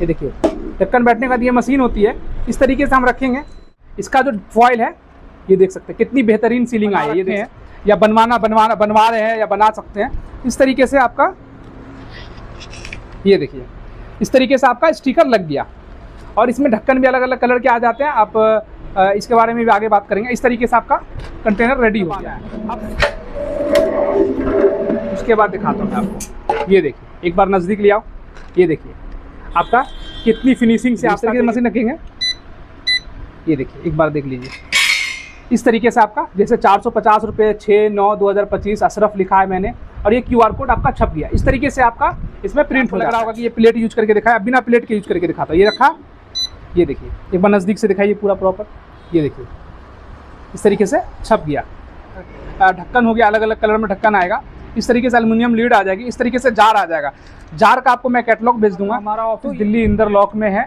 ये देखिए ढक्कन बैठने के बाद ये मशीन होती है, इस तरीके से हम रखेंगे। इसका जो फॉइल है ये देख सकते हैं कितनी बेहतरीन सीलिंग आई है, ये देखें, या बनवा रहे हैं या बना सकते हैं। इस तरीके से आपका ये देखिए इस तरीके से आपका स्टिकर लग गया। और इसमें ढक्कन भी अलग अलग कलर के आ जाते हैं, आप इसके बारे में भी आगे बात करेंगे। इस तरीके से आपका कंटेनर रेडी हो गया है। अब उसके बाद दिखाता हूँ मैं आपको, ये देखिए एक बार नज़दीक ले आओ, ये देखिए आपका कितनी फिनिशिंग से आप तरीके से मशीन रखेंगे। ये देखिए एक बार देख लीजिए, इस तरीके से आपका जैसे 450 रुपये 6/9/2025 अशरफ लिखा है मैंने, और ये QR कोड आपका छप गया। इस तरीके से आपका इसमें प्रिंट हो लग रहा होगा कि ये प्लेट यूज करके दिखाया, बिना प्लेट के यूज करके दिखाता। ये रखा, ये देखिए एक बार नज़दीक से दिखाइए पूरा प्रॉपर, ये देखिए इस तरीके से छप गया। ढक्कन हो गया, अलग अलग कलर में ढक्कन आएगा। इस तरीके से एल्युमिनियम लीड आ जाएगी। इस तरीके से जार आ जाएगा। जार का आपको मैं कैटलॉग भेज दूंगा। हमारा ऑफिस दिल्ली इंदरलॉक में है,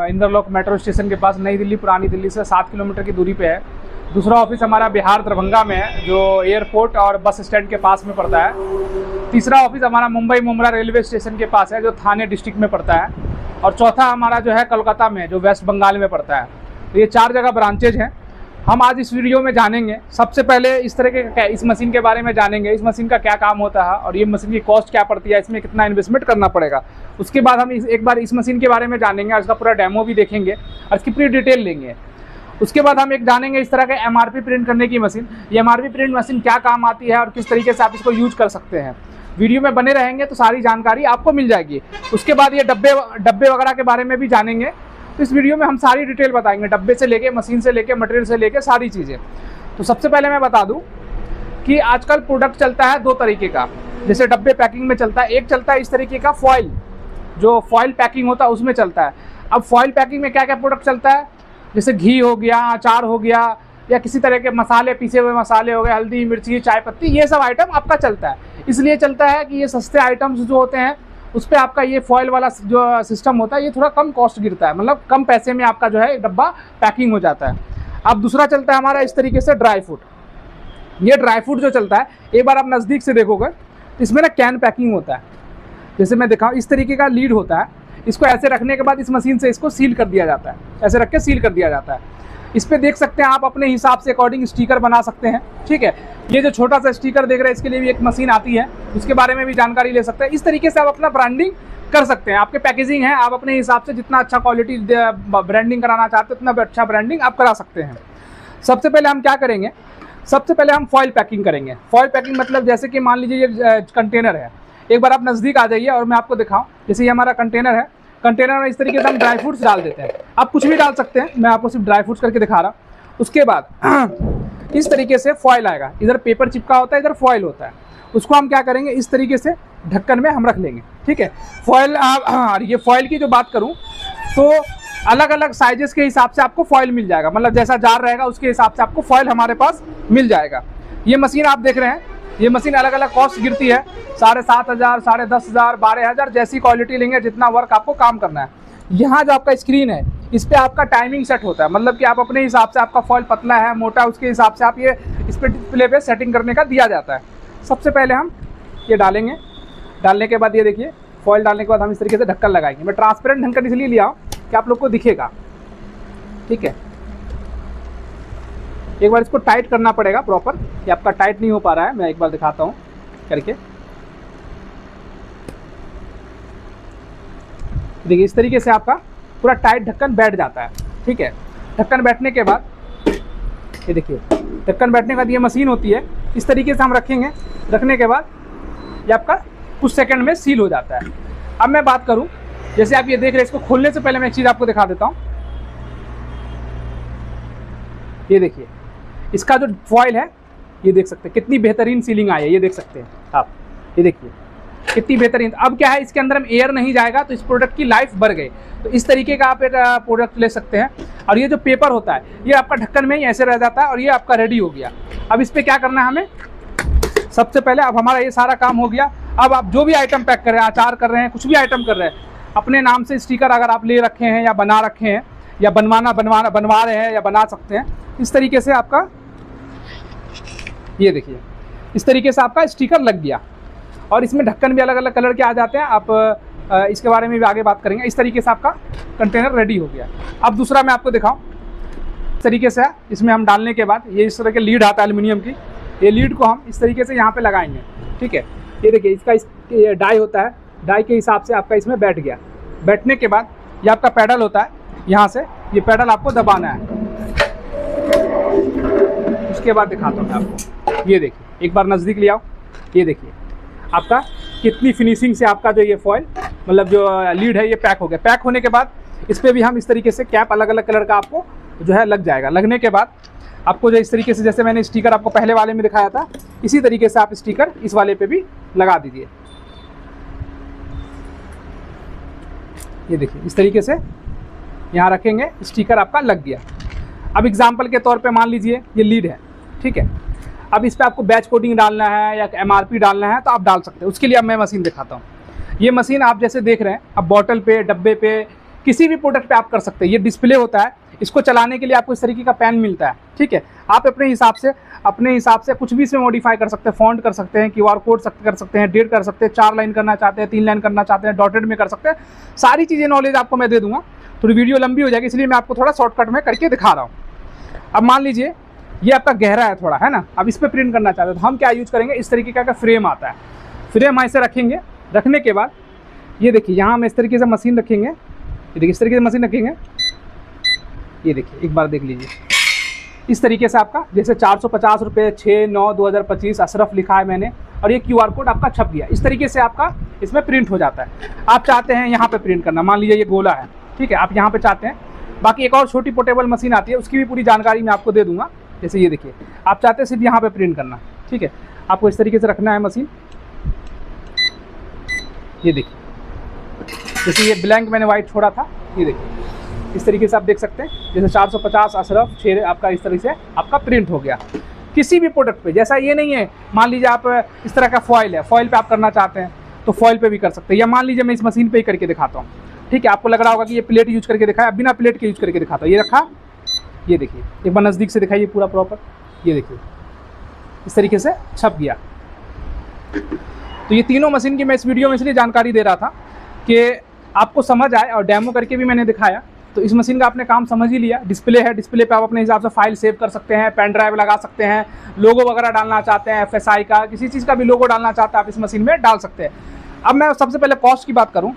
इंदरलॉक मेट्रो स्टेशन के पास, नई दिल्ली पुरानी दिल्ली से 7 किलोमीटर की दूरी पे है। दूसरा ऑफिस हमारा बिहार दरभंगा में है, जो एयरपोर्ट और बस स्टैंड के पास में पड़ता है। तीसरा ऑफिस हमारा मुंबई मुमरा रेलवे स्टेशन के पास है, जो थाने डिस्ट्रिक्ट में पड़ता है। और चौथा हमारा जो है कोलकाता में, जो वेस्ट बंगाल में पड़ता है। तो ये 4 जगह ब्रांचेज हैं। हम आज इस वीडियो में जानेंगे, सबसे पहले इस तरह के इस मशीन के बारे में जानेंगे, इस मशीन का क्या काम होता है और ये मशीन की कॉस्ट क्या पड़ती है, इसमें कितना इन्वेस्टमेंट करना पड़ेगा। उसके बाद हम एक बार इस मशीन के बारे में जानेंगे और इसका पूरा डेमो भी देखेंगे और इसकी पूरी डिटेल लेंगे। उसके बाद हम एक जानेंगे इस तरह के MRP प्रिंट करने की मशीन, ये MRP प्रिंट मशीन क्या काम आती है और किस तरीके से आप इसको यूज कर सकते हैं। वीडियो में बने रहेंगे तो सारी जानकारी आपको मिल जाएगी। उसके बाद ये डब्बे वगैरह के बारे में भी जानेंगे। तो इस वीडियो में हम सारी डिटेल बताएंगे, डब्बे से लेके, मशीन से लेके, मटेरियल से लेके, सारी चीज़ें। तो सबसे पहले मैं बता दूं कि आजकल प्रोडक्ट चलता है 2 तरीके का। जैसे डब्बे पैकिंग में चलता है, एक चलता है इस तरीके का फॉइल, जो फॉइल पैकिंग होता है उसमें चलता है। अब फॉइल पैकिंग में क्या क्या प्रोडक्ट चलता है, जैसे घी हो गया, अचार हो गया, या किसी तरह के मसाले, पीसे हुए मसाले हो गए, हल्दी मिर्ची चाय पत्ती, ये सब आइटम आपका चलता है। इसलिए चलता है कि ये सस्ते आइटम्स जो होते हैं उस पर आपका ये फॉइल वाला जो सिस्टम होता है ये थोड़ा कम कॉस्ट गिरता है, मतलब कम पैसे में आपका जो है एक डब्बा पैकिंग हो जाता है। अब दूसरा चलता है हमारा इस तरीके से ड्राई फ्रूट। ये ड्राई फ्रूट जो चलता है, एक बार आप नज़दीक से देखोगे तो इसमें ना कैन पैकिंग होता है। जैसे मैं दिखाऊँ, इस तरीके का लीड होता है। इसको ऐसे रखने के बाद इस मशीन से इसको सील कर दिया जाता है, ऐसे रख के सील कर दिया जाता है। इस पे देख सकते हैं आप अपने हिसाब से अकॉर्डिंग स्टिकर बना सकते हैं, ठीक है। ये जो छोटा सा स्टिकर देख रहे हैं इसके लिए भी एक मशीन आती है, उसके बारे में भी जानकारी ले सकते हैं। इस तरीके से आप अपना ब्रांडिंग कर सकते हैं। आपके पैकेजिंग है, आप अपने हिसाब से जितना अच्छा क्वालिटी ब्रांडिंग कराना चाहते हैं उतना अच्छा ब्रांडिंग आप करा सकते हैं। सबसे पहले हम क्या करेंगे, सबसे पहले हम फॉइल पैकिंग करेंगे। फॉइल पैकिंग मतलब जैसे कि मान लीजिए ये कंटेनर है, एक बार आप नज़दीक आ जाइए और मैं आपको दिखाऊँ। जैसे ये हमारा कंटेनर है, कंटेनर में इस तरीके से हम ड्राई फ्रूट्स डाल देते हैं। आप कुछ भी डाल सकते हैं, मैं आपको सिर्फ ड्राई फ्रूट्स करके दिखा रहा। उसके बाद इस तरीके से फॉइल आएगा, इधर पेपर चिपका होता है, इधर फॉइल होता है। उसको हम क्या करेंगे, इस तरीके से ढक्कन में हम रख लेंगे, ठीक है। फॉइल, ये फॉइल की जो बात करूं तो अलग अलग साइजेस के हिसाब से आपको फॉइल मिल जाएगा, मतलब जैसा जार रहेगा उसके हिसाब से आपको फॉइल हमारे पास मिल जाएगा। ये मशीन आप देख रहे हैं, ये मशीन अलग अलग कॉस्ट गिरती है, 7,500, 10,500, 12,000, जैसी क्वालिटी लेंगे, जितना वर्क आपको काम करना है। यहाँ जो आपका स्क्रीन है इस पर आपका टाइमिंग सेट होता है, मतलब कि आप अपने हिसाब से, आपका फॉइल पतला है मोटा, उसके हिसाब से आप ये इस पर डिस्प्ले पे सेटिंग करने का दिया जाता है। सबसे पहले हम ये डालेंगे, डालने के बाद ये देखिए फॉइल डालने के बाद हम इस तरीके से ढक्कन लगाएंगे। मैं ट्रांसपेरेंट ढक्कन इसलिए लिया हूँ कि आप लोग को दिखेगा, ठीक है। एक बार इसको टाइट करना पड़ेगा प्रॉपर, ये आपका टाइट नहीं हो पा रहा है, मैं एक बार दिखाता हूँ करके। देखिए इस तरीके से आपका पूरा टाइट ढक्कन बैठ जाता है, ठीक है। ढक्कन बैठने के बाद ये देखिए, ढक्कन बैठने के बाद ये मशीन होती है, इस तरीके से हम रखेंगे। रखने के बाद ये आपका कुछ सेकंड में सील हो जाता है। अब मैं बात करूं, जैसे आप ये देख रहे हैं, इसको खोलने से पहले मैं एक चीज़ आपको दिखा देता हूं। ये देखिए इसका जो फॉइल है, ये देख सकते हैं कितनी बेहतरीन सीलिंग आई है, ये देख सकते हैं आप, ये देखिए कितनी बेहतरीन। अब क्या है, इसके अंदर हम एयर नहीं जाएगा तो इस प्रोडक्ट की लाइफ बढ़ गई। तो इस तरीके का आप एक प्रोडक्ट ले सकते हैं। और ये जो पेपर होता है ये आपका ढक्कन में ही ऐसे रह जाता है और ये आपका रेडी हो गया। अब इस पर क्या करना है हमें, सबसे पहले अब हमारा ये सारा काम हो गया। अब आप जो भी आइटम पैक कर रहे हैं, अचार कर रहे हैं, कुछ भी आइटम कर रहे हैं, अपने नाम से स्टिकर अगर आप ले रखे हैं या बना रखे हैं या बनवा रहे हैं या बना सकते हैं, इस तरीके से आपका ये देखिए इस तरीके से आपका स्टिकर लग गया। और इसमें ढक्कन भी अलग अलग कलर के आ जाते हैं, आप इसके बारे में भी आगे बात करेंगे। इस तरीके से आपका कंटेनर रेडी हो गया। अब दूसरा मैं आपको दिखाऊं, इस तरीके से इसमें हम डालने के बाद ये इस तरह के लीड आता है एल्युमिनियम की, ये लीड को हम इस तरीके से यहाँ पे लगाएंगे, ठीक है। ये देखिए इसका ये डाई होता है, डाई के हिसाब से आपका इसमें बैठ गया। बैठने के बाद ये आपका पैडल होता है, यहाँ से ये पैडल आपको दबाना है। उसके बाद दिखाता हूँ मैं आपको, ये देखिए एक बार नज़दीक ले आओ, ये देखिए आपका कितनी फिनिशिंग से आपका जो ये फॉइल मतलब जो लीड है ये पैक हो गया। पैक होने के बाद इस पर भी हम इस तरीके से कैप अलग अलग कलर का आपको जो है लग जाएगा। लगने के बाद आपको जो इस तरीके से, जैसे मैंने स्टिकर आपको पहले वाले में दिखाया था, इसी तरीके से आप स्टिकर इस वाले पे भी लगा दीजिए। ये देखिए इस तरीके से यहाँ रखेंगे, स्टिकर आपका लग गया। अब एग्जाम्पल के तौर पे मान लीजिए ये लीड है, ठीक है। अब इस पर आपको बैच कोडिंग डालना है या MRP डालना है तो आप डाल सकते हैं। उसके लिए अब मैं मशीन दिखाता हूँ। ये मशीन आप जैसे देख रहे हैं, अब बॉटल पे, डब्बे पे, किसी भी प्रोडक्ट पे आप कर सकते हैं। ये डिस्प्ले होता है, इसको चलाने के लिए आपको इस तरीके का पैन मिलता है, ठीक है। आप अपने हिसाब से कुछ भी इसमें मॉडिफाई कर सकते हैं, फॉन्ट कर सकते हैं, QR कोड कर सकते हैं, डेट कर सकते हैं, 4 लाइन करना चाहते हैं, 3 लाइन करना चाहते हैं, डॉटेड में कर सकते हैं। सारी चीज़ें नॉलेज आपको मैं दे दूंगा। थोड़ी वीडियो लंबी हो जाएगी, इसलिए मैं आपको थोड़ा शॉर्टकट में करके दिखा रहा हूँ। अब मान लीजिए ये आपका गहरा है थोड़ा, है ना। अब इस पर प्रिंट करना चाहते हैं तो हम क्या यूज करेंगे, इस तरीके का फ्रेम आता है। फ्रेम ऐसे रखेंगे, रखने के बाद ये देखिए यहाँ हम इस तरीके से मशीन रखेंगे, ये देखिए इस तरीके से मशीन रखेंगे। ये देखिए एक बार देख लीजिए, इस तरीके से आपका जैसे 450 रुपये 6/9/2025 अशरफ लिखा है मैंने, और ये QR कोड आपका छप गया। इस तरीके से आपका इसमें प्रिंट हो जाता है। आप चाहते हैं यहाँ पे प्रिंट करना, मान लीजिए ये गोला है, ठीक है, आप यहाँ पे चाहते हैं। बाकी एक और छोटी पोर्टेबल मशीन आती है, उसकी भी पूरी जानकारी मैं आपको दे दूंगा। जैसे ये देखिए आप चाहते हैं सिर्फ यहाँ पे प्रिंट करना, ठीक है। आपको इस तरीके से रखना है मशीन। ये देखिए जैसे ये ब्लैंक मैंने वाइट छोड़ा था, ये देखिए इस तरीके से आप देख सकते हैं। जैसे 450 अशरफ 6 आपका इस तरीके से आपका प्रिंट हो गया किसी भी प्रोडक्ट पे। जैसा ये नहीं है, मान लीजिए आप इस तरह का फॉइल है, फॉइल पे आप करना चाहते हैं तो फॉइल पे भी कर सकते हैं। या मान लीजिए मैं इस मशीन पे ही करके दिखाता हूँ, ठीक है। आपको लग रहा होगा कि ये प्लेट यूज करके दिखाया, बिना प्लेट के यूज करके दिखाता हूँ। ये रखा, ये देखिए एक बार नज़दीक से दिखाइए पूरा प्रॉपर, ये देखिए इस तरीके से छप गया। तो ये तीनों मशीन की मैं इस वीडियो में इसलिए जानकारी दे रहा था कि आपको समझ आए, और डेमो करके भी मैंने दिखाया। तो इस मशीन का आपने काम समझ ही लिया। डिस्प्ले है, डिस्प्ले पे आप अपने हिसाब से फाइल सेव कर सकते हैं, पेन ड्राइव लगा सकते हैं, लोगो वगैरह डालना चाहते हैं, FSI का किसी चीज़ का भी लोगो डालना चाहते हैं आप इस मशीन में डाल सकते हैं। अब मैं सबसे पहले कॉस्ट की बात करूँ।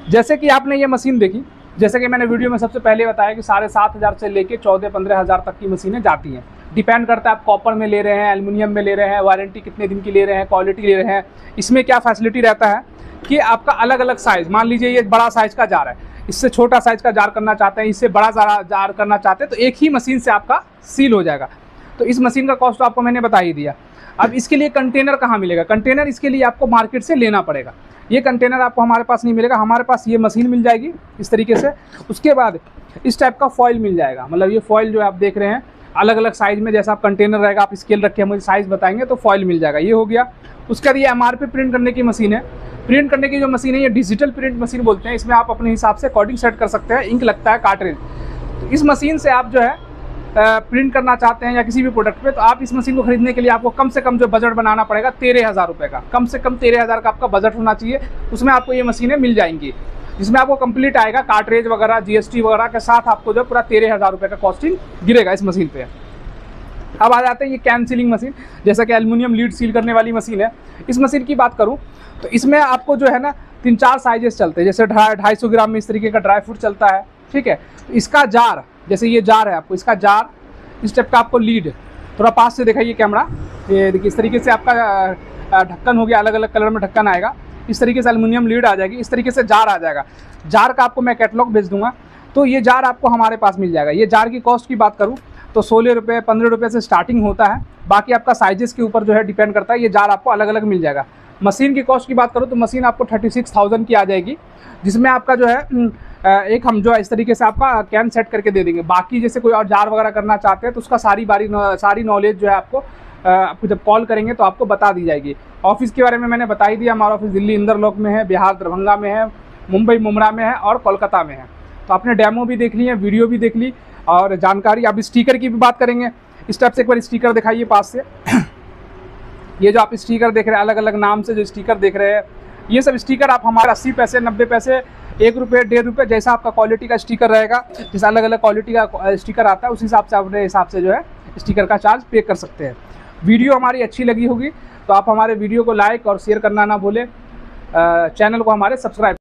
जैसे कि आपने ये मशीन देखी, जैसे कि मैंने वीडियो में सबसे पहले बताया कि 7,500 से लेके 14-15 हज़ार तक की मशीनें जाती हैं। डिपेंड करता है आप कॉपर में ले रहे हैं, एल्युमिनियम में ले रहे हैं, वारंटी कितने दिन की ले रहे हैं, क्वालिटी ले रहे हैं। इसमें क्या फैसिलिटी रहता है कि आपका अलग अलग साइज़, मान लीजिए ये बड़ा साइज़ का जार है, इससे छोटा साइज़ का जार करना चाहते हैं, इससे बड़ा जार करना चाहते हैं, तो एक ही मशीन से आपका सील हो जाएगा। तो इस मशीन का कॉस्ट आपको मैंने बता ही दिया। अब इसके लिए कंटेनर कहाँ मिलेगा? कंटेनर इसके लिए आपको मार्केट से लेना पड़ेगा। ये कंटेनर आपको हमारे पास नहीं मिलेगा। हमारे पास ये मशीन मिल जाएगी इस तरीके से। उसके बाद इस टाइप का फॉइल मिल जाएगा, मतलब ये फॉइल जो आप देख रहे हैं अलग अलग साइज़ में, जैसा आप कंटेनर रहेगा, आप स्केल रख के मुझे साइज़ बताएंगे तो फॉइल मिल जाएगा। ये हो गया। उसके बाद ये MRP प्रिंट करने की मशीन है। प्रिंट करने की जो मशीन है ये डिजिटल प्रिंट मशीन बोलते हैं। इसमें आप अपने हिसाब से कोडिंग सेट कर सकते हैं, इंक लगता है, कार्ट्रिज। तो इस मशीन से आप जो है प्रिंट करना चाहते हैं या किसी भी प्रोडक्ट पे, तो आप इस मशीन को खरीदने के लिए आपको कम से कम जो बजट बनाना पड़ेगा 13,000 रुपये का, कम से कम 13,000 का आपका बजट होना चाहिए। उसमें आपको ये मशीनें मिल जाएंगी, जिसमें आपको कंप्लीट आएगा, कार्ट्रिज वगैरह, GST वगैरह के साथ आपको जो पूरा 13,000 रुपये का कॉस्टिंग गिरेगा इस मशीन पे। अब आ जाते हैं ये कैन सीलिंग मशीन, जैसा कि एल्युमिनियम लीड सील करने वाली मशीन है। इस मशीन की बात करूँ तो इसमें आपको जो है ना 3-4 साइजेस चलते हैं। जैसे 250 ग्राम में इस तरीके का ड्राई फ्रूट चलता है, ठीक है। तो इसका जार, जैसे ये जार है, आपको इसका जार, इस टाइप का आपको लीड, थोड़ा पास से दिखाइए कैमरा, ये देखिए इस तरीके से आपका ढक्कन हो गया, अलग अलग कलर में ढक्कन आएगा। इस तरीके से एल्युमिनियम लीड आ जाएगी, इस तरीके से जार आ जाएगा। जार का आपको मैं कैटलॉग भेज दूंगा, तो ये जार आपको हमारे पास मिल जाएगा। ये जार की कॉस्ट की बात करूँ तो 16 रुपये 15 रुपये से स्टार्टिंग होता है। बाकी आपका साइजेस के ऊपर जो है डिपेंड करता है। ये जार आपको अलग अलग मिल जाएगा। मशीन की कॉस्ट की बात करूँ तो मशीन आपको 36,000 की आ जाएगी, जिसमें आपका जो है एक हम जो है इस तरीके से आपका कैन सेट करके दे देंगे। बाकी जैसे कोई और जार वगैरह करना चाहते हैं तो उसका सारी नॉलेज जो है आपको जब कॉल करेंगे तो आपको बता दी जाएगी। ऑफिस के बारे में मैंने बता ही दिया। हमारा ऑफिस दिल्ली इंदरलोक में है, बिहार दरभंगा में है, मुंबई मुमरा में है और कोलकाता में है। तो आपने डेमो भी देख ली है, वीडियो भी देख ली और जानकारी। अब स्टिकर की भी बात करेंगे। इस टाइप से एक बार स्टिकर दिखाइए पास से। ये जो आप स्टिकर देख रहे हैं, अलग अलग नाम से जो स्टिकर देख रहे हैं, ये सब स्टिकर आप हमारा 80 पैसे, 90 पैसे, 1 रुपये, 1.5 रुपये, जैसा आपका क्वालिटी का स्टिकर रहेगा, जैसा अलग अलग क्वालिटी का स्टिकर आता है, उस हिसाब से अपने हिसाब से जो है स्टिकर का चार्ज पे कर सकते हैं। वीडियो हमारी अच्छी लगी होगी तो आप हमारे वीडियो को लाइक और शेयर करना ना भूलें, चैनल को हमारे सब्सक्राइब